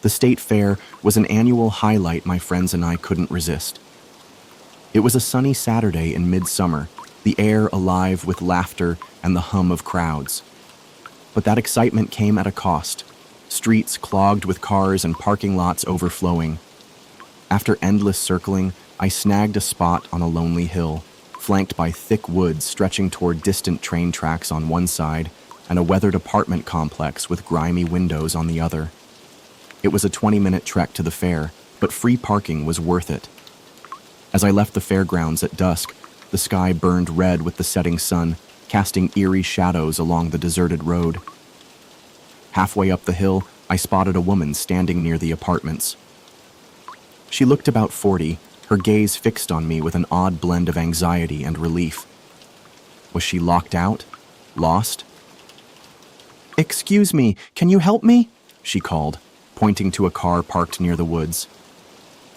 The state fair was an annual highlight my friends and I couldn't resist. It was a sunny Saturday in midsummer, the air alive with laughter and the hum of crowds. But that excitement came at a cost. Streets clogged with cars and parking lots overflowing. After endless circling, I snagged a spot on a lonely hill, flanked by thick woods stretching toward distant train tracks on one side and a weathered apartment complex with grimy windows on the other. It was a 20-minute trek to the fair, but free parking was worth it. As I left the fairgrounds at dusk, the sky burned red with the setting sun, casting eerie shadows along the deserted road. Halfway up the hill, I spotted a woman standing near the apartments. She looked about 40, her gaze fixed on me with an odd blend of anxiety and relief. Was she locked out? Lost? "Excuse me, can you help me?" she called, pointing to a car parked near the woods.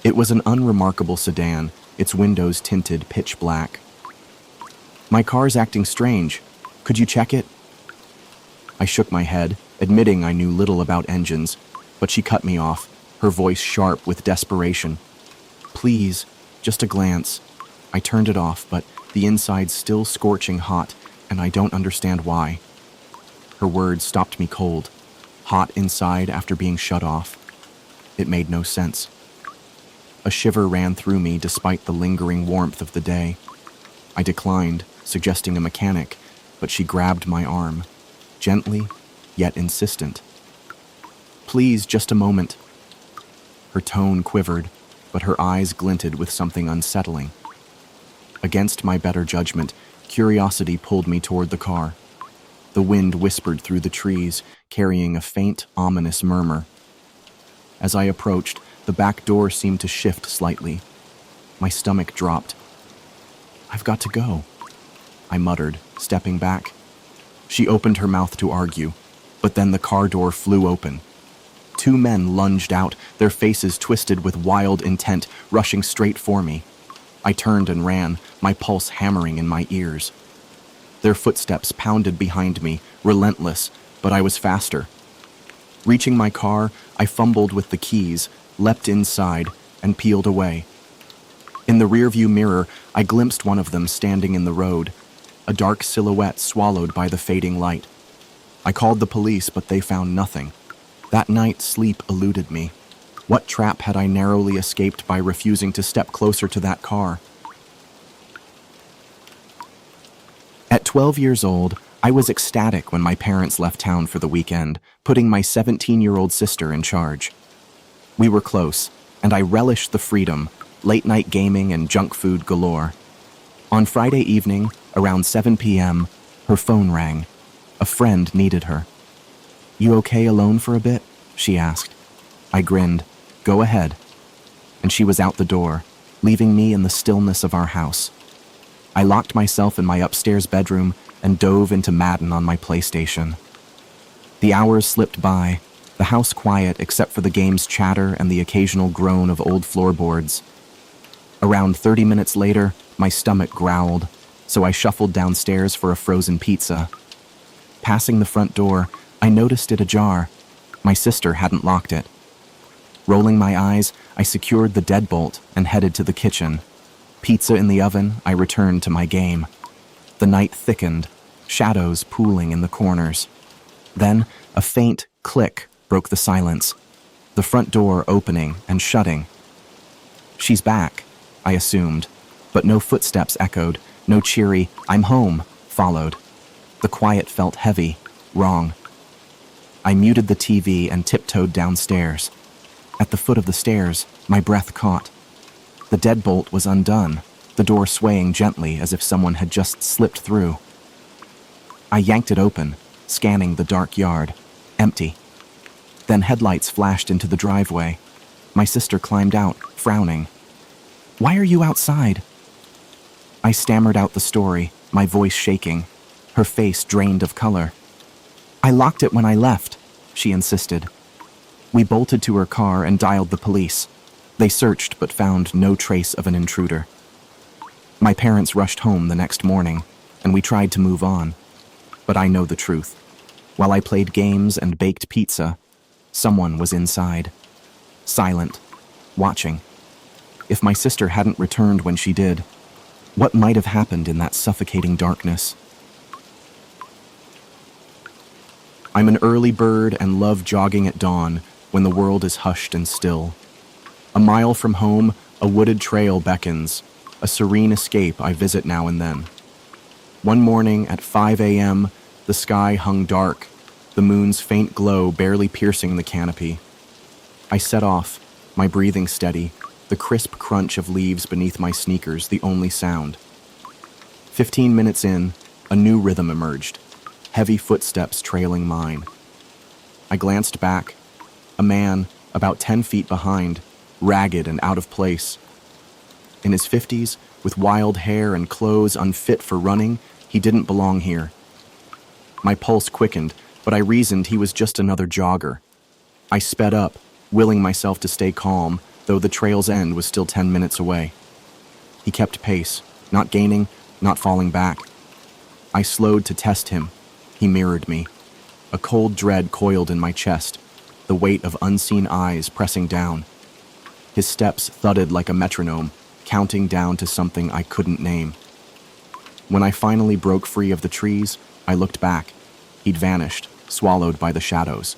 It was an unremarkable sedan, its windows tinted pitch black. "My car's acting strange. Could you check it?" I shook my head, admitting I knew little about engines, but she cut me off, her voice sharp with desperation. "Please, just a glance." I turned it off, but the inside's still scorching hot, and I don't understand why. Her words stopped me cold. Hot inside after being shut off. It made no sense. A shiver ran through me despite the lingering warmth of the day. I declined, suggesting a mechanic, but she grabbed my arm, gently, yet insistent. "Please, just a moment." Her tone quivered, but her eyes glinted with something unsettling. Against my better judgment, curiosity pulled me toward the car. The wind whispered through the trees, carrying a faint, ominous murmur. As I approached, the back door seemed to shift slightly. My stomach dropped. "I've got to go," I muttered, stepping back. She opened her mouth to argue, but then the car door flew open. Two men lunged out, their faces twisted with wild intent, rushing straight for me. I turned and ran, my pulse hammering in my ears. Their footsteps pounded behind me, relentless, but I was faster. Reaching my car, I fumbled with the keys, leapt inside, and peeled away. In the rearview mirror, I glimpsed one of them standing in the road, a dark silhouette swallowed by the fading light. I called the police, but they found nothing. That night, sleep eluded me. What trap had I narrowly escaped by refusing to step closer to that car? At 12 years old, I was ecstatic when my parents left town for the weekend, putting my 17-year-old sister in charge. We were close, and I relished the freedom, late-night gaming and junk food galore. On Friday evening, around 7 p.m., her phone rang. A friend needed her. "You okay alone for a bit?" she asked. I grinned. "Go ahead." And she was out the door, leaving me in the stillness of our house. I locked myself in my upstairs bedroom and dove into Madden on my PlayStation. The hours slipped by, the house quiet except for the game's chatter and the occasional groan of old floorboards. Around 30 minutes later, my stomach growled, so I shuffled downstairs for a frozen pizza. Passing the front door, I noticed it ajar. My sister hadn't locked it. Rolling my eyes, I secured the deadbolt and headed to the kitchen. Pizza in the oven, I returned to my game. The night thickened, shadows pooling in the corners. Then, a faint click broke the silence, the front door opening and shutting. "She's back," I assumed, but no footsteps echoed, no cheery "I'm home" followed. The quiet felt heavy, wrong. I muted the TV and tiptoed downstairs. At the foot of the stairs, my breath caught. The deadbolt was undone, the door swaying gently as if someone had just slipped through. I yanked it open, scanning the dark yard. Empty. Then headlights flashed into the driveway. My sister climbed out, frowning. "Why are you outside?" I stammered out the story, my voice shaking, her face drained of color. "I locked it when I left," she insisted. We bolted to her car and dialed the police. They searched but found no trace of an intruder. My parents rushed home the next morning, and we tried to move on. But I know the truth. While I played games and baked pizza, someone was inside. silent, watching. If my sister hadn't returned when she did, what might have happened in that suffocating darkness? I'm an early bird and love jogging at dawn when the world is hushed and still. A mile from home, a wooded trail beckons, a serene escape I visit now and then. One morning at 5 a.m., the sky hung dark, the moon's faint glow barely piercing the canopy. I set off, my breathing steady, the crisp crunch of leaves beneath my sneakers the only sound. 15 minutes in, a new rhythm emerged, heavy footsteps trailing mine. I glanced back. A man, about 10 feet behind, ragged and out of place. In his 50s, with wild hair and clothes unfit for running, he didn't belong here. My pulse quickened, but I reasoned he was just another jogger. I sped up, willing myself to stay calm, though the trail's end was still 10 minutes away. He kept pace, not gaining, not falling back. I slowed to test him. He mirrored me. A cold dread coiled in my chest, the weight of unseen eyes pressing down. His steps thudded like a metronome, counting down to something I couldn't name. When I finally broke free of the trees, I looked back. He'd vanished, swallowed by the shadows.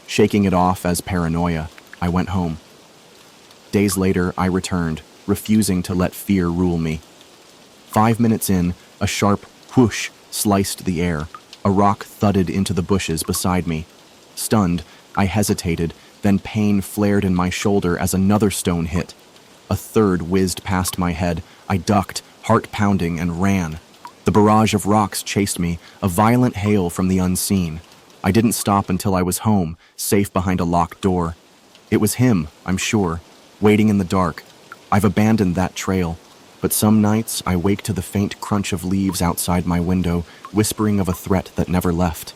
Shaking it off as paranoia, I went home. Days later, I returned, refusing to let fear rule me. 5 minutes in, a sharp whoosh sliced the air. A rock thudded into the bushes beside me. Stunned, I hesitated, then pain flared in my shoulder as another stone hit. A third whizzed past my head. I ducked, heart pounding, and ran. The barrage of rocks chased me, a violent hail from the unseen. I didn't stop until I was home, safe behind a locked door. It was him, I'm sure, waiting in the dark. I've abandoned that trail, but some nights I wake to the faint crunch of leaves outside my window, whispering of a threat that never left.